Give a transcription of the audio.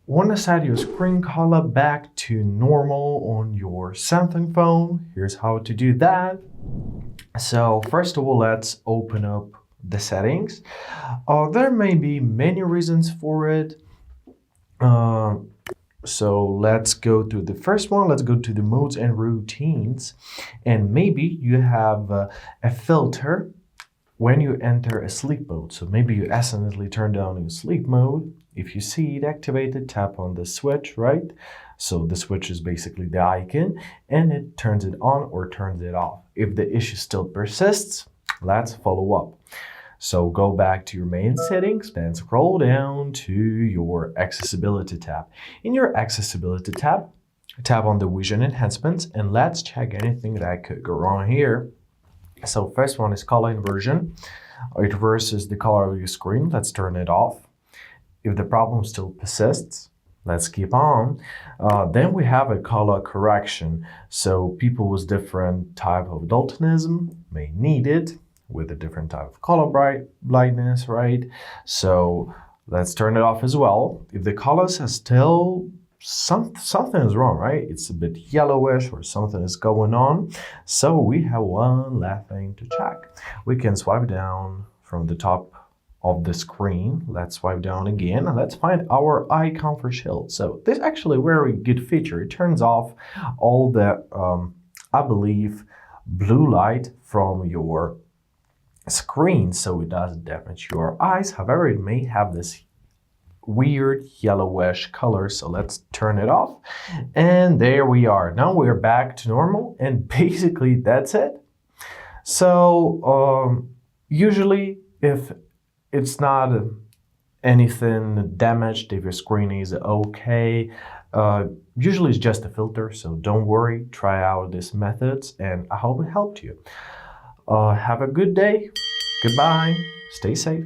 Want to set your screen color back to normal on your Samsung phone? Here's how to do that. So first of all, let's open up the settings. There may be many reasons for it. So let's go to the first one. Let's go to the modes and routines. And maybe you have a filter when you enter a sleep mode. So maybe you accidentally turn down your sleep mode. If you see it activated, tap on the switch, right? So the switch is basically the icon and it turns it on or turns it off. If the issue still persists, let's follow up. So go back to your main settings, then scroll down to your accessibility tab. In your accessibility tab, tap on the vision enhancements and let's check anything that could go wrong here. So first one is color inversion. It reverses the color of your screen. Let's turn it off. If the problem still persists, let's keep on. Then we have a color correction. So people with different type of daltonism may need it with a different type of color blindness, right? So let's turn it off as well. If the colors are still something is wrong, right? It's a bit yellowish or something is going on. So we have one last thing to check. We can swipe down from the top of the screen. Let's swipe down again and let's find our icon for Shield. So this is actually a very good feature. It turns off all the, I believe, blue light from your screen, so it doesn't damage your eyes. However, it may have this weird yellowish color, so let's turn it off. And there we are. Now we're back to normal, and basically that's it. So usually if it's not anything damaged, if your screen is okay, usually it's just a filter, so don't worry. Try out these methods and I hope it helped you. Have a good day. Goodbye. Stay safe.